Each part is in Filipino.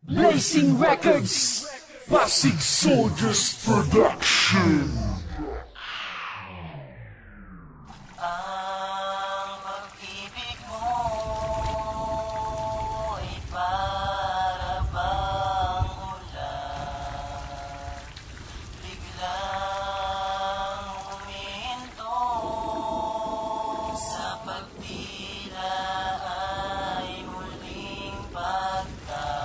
Blazing Records, Pasig Soldiers Production. Ang pag-ibig mo ay para bang ulan, biglang huminto sa pagtila ay muling pagkabigo.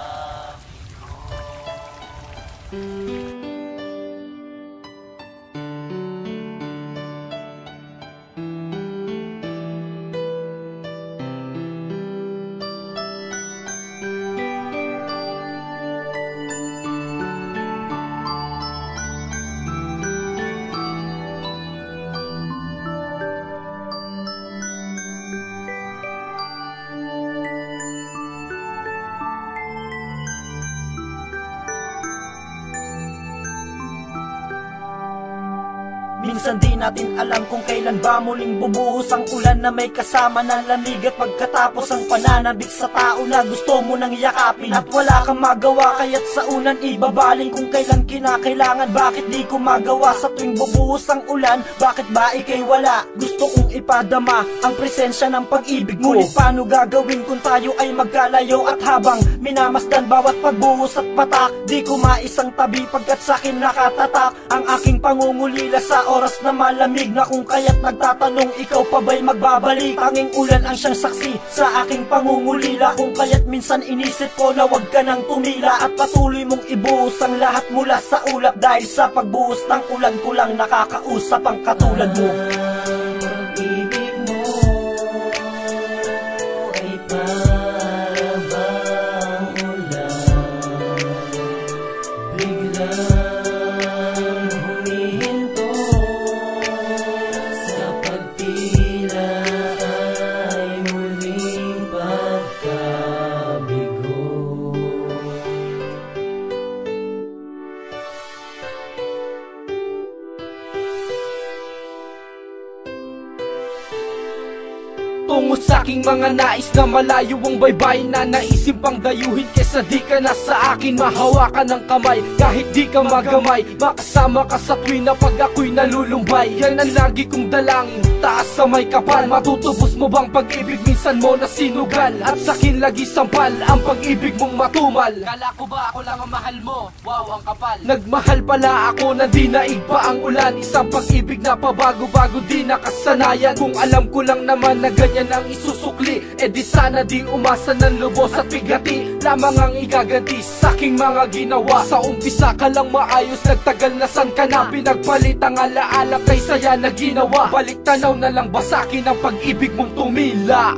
Minsan di natin alam kung kailan ba muling bubuhos ang ulan na may kasama ng lamig at pagkatapos ang pananabik sa tao na gusto mo nang yakapin at wala kang magawa kaya't sa unan ibabaling kung kailan kinakailangan. Bakit di ko magawa sa tuwing bubuhos ang ulan? Bakit ba ikay wala? Gusto kong ipadama ang presensya ng pag-ibig mo. Ngunit paano gagawin kung tayo ay magkalayo at habang minamasdan bawat pagbuhos at patak, di ko maisang tabi pagkat sa'kin nakatatak ang aking pangungulila sa oras na malamig na kung kaya't nagtatanong ikaw pa ba'y magbabalik. Tanging ulan ang siyang saksi sa aking pangungulila kung kaya't minsan inisip ko na wag ka nang tumila at patuloy mong ibuhos ang lahat mula sa ulap dahil sa pagbuhos ng ulan ko lang nakakausap ang katulad mo. Pag-ibig mo ay para bang ulan, biglang humihinto sa pagtila ay muling pagkabigo. Tungo sa'king mga nais na malayo ang baybay na naisip pang dayuhin kesa di ka na sa akin mahawakan ng kamay. Kahit di ka magamay, makasama ka sa tuwing na pag ako'y nalulumbay. Yan ang lagi kong dalangin, taas sa may kapal. Matutubos mo bang pag-ibig minsan mo na sinugal? At sa'kin lagi sampal ang pag-ibig mong matumal. Kala ko ba ako lang ang mahal mo? Wow, ang kapal. Nagmahal pala ako na di naigpa ang ulan. Isang pag-ibig na pabago-bago di nakasanayan. Kung alam ko lang naman na ganyan ang isusukli, eh di sana di umasa ng lubos at bigati lamang ang igaganti sa aking mga ginawa. Sa umpisa ka lang maayos, nagtagal na san ka na? Pinagpalit ang alaala kay saya na ginawa. Balik tanaw na lang ba sa'kin ang pag-ibig mong tumila?